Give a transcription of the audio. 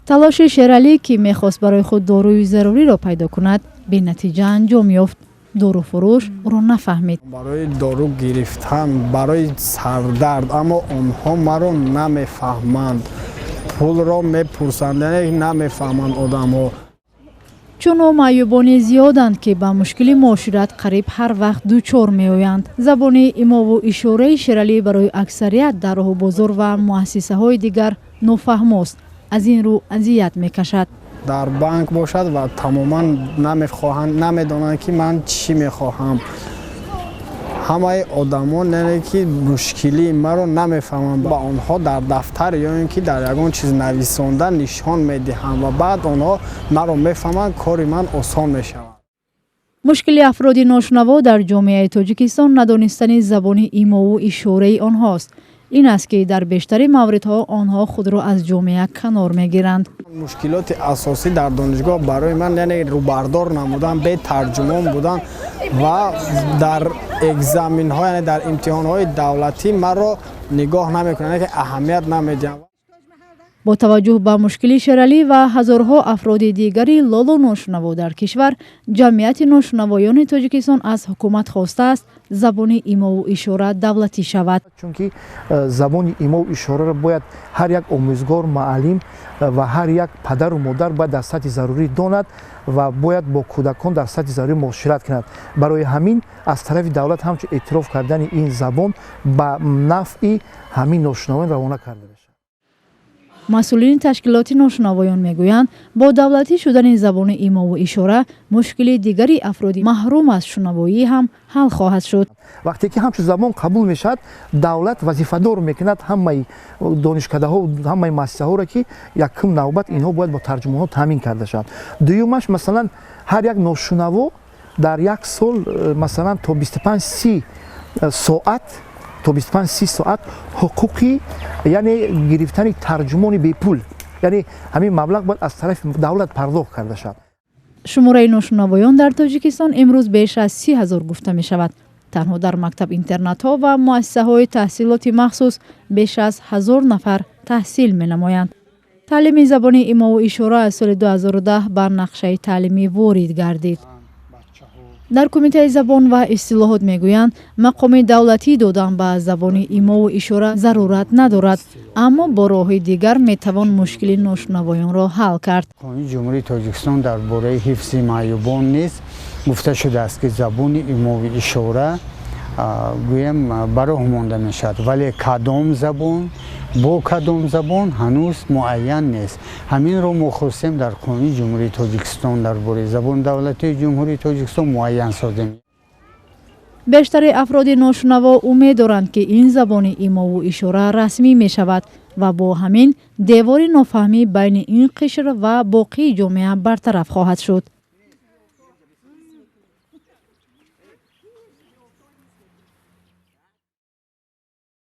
تلاش شیرعلی که میخواست برای خود داروی ضروری را پیدا کند به نتیجه انجام یافت. دارو فروش او را نفهمید. برای دارو گرفتم برای سردرد، اما آنها مرا نمیفهمند. پول را میپرسند نمیفهمند آدم‌ها. چون معیوبان زیادند که با مشکل معاشرت قریب هر وقت دوچار می‌آیند. زبان ایما و اشاره شیرعلی برای اکثریت در راه بازار و مؤسسه های دیگر نافهم است. از این رو اذیت میکشد. در بانک باشد و تماما نمیدانند که من چی میخواهم. همه آدمان نه که مشکلی مرا نمیفهمند. با آنها در دفتر یا اینکه در یگان چیز نویسنده نشان میدهم و بعد آنها مرا میفهمند، کار من آسان میشود. مشکل افراد ناشنوا در جامعه تاجیکستان ندانستن زبان ایما و اشاره آنهاست. این است که در بیشتر موردها آنها خود را از جامعه کنار میگیرند. مشکلات اساسی در دانشگاه برای من یعنی روبردار نمودن، به ترجمان بودن و در اگزامین ها یعنی در امتحان های دولتی مرا نگاه نمیکنند که اهمیت نمیدم. با توجه به مشکل شیرعلی و هزارها افراد دیگری لالو ناشنوا در کشور، جمعیت ناشنوایان تاجیکستان از حکومت خواسته است زبان ایما و اشاره دولتی شود. چون که زبان ایما و اشاره را باید هر یک آموزگار، معلم و هر یک پدر و مادر باید در سطح ضروری داند و باید با کودکان در سطح ضروری معاشرت کند. برای همین از طرف دولت همچون اعتراف کردن این زبان به نفع همین ناشنوایان روانه کرده باشد. مسئولین تشکیلات ناشنوایان میگویند با دولتی شدن زبان ایما و اشاره مشکل دیگری افراد محروم از شنوایی هم حل خواهد شد. وقتی که همچون زبان قبول میشد، دولت وظیفه دار میکند همه دانشکده ها و همه مؤسسه ها را که یکم نوبت اینها باید با ترجمه ها تامین کرده شود. دومش مثلا هر یک ناشنوا در یک سال مثلا تا 25-30 ساعت حقوقی یعنی گرفتن ترجمانی به پول، یعنی همین مبلغ باید از طرف دولت پرداخت کرده شود. شماره ناشنوایان در تاجیکستان امروز بیش از 30,000 گفته می شود. تنها در مکتب اینترنت ها و مؤسسه های تحصیلاتی مخصوص بیش از 1000 نفر تحصیل می نمایند. تعلیم زبان ایما و اشاره از سال 2010 بر نقشه تعلیمی وارد گردید. در کمیته زبان و اصطلاحات میگویند مقام دولتی دادن به زبان ایما و اشاره ضرورت ندارد، اما با راه دیگر میتوان مشکل ناشنوایان را حل کرد. قانون جمهوری تاجیکستان درباره حفظ معیوبان نیز گفته شده است که زبان ایما و اشاره گویم براه مانده می شود، ولی کدام زبان با کدام زبان هنوز معین نیست. همین رو ما خواستیم در قانون جمهوری تاجیکستان درباره زبان دولتی جمهوری تاجیکستان معین سازیم. بیشتر افراد ناشنوا امید دارند که این زبان ایما و اشاره رسمی می شود و با همین دیوار نافهمی بین این قشر و باقی جامعه برطرف خواهد شد.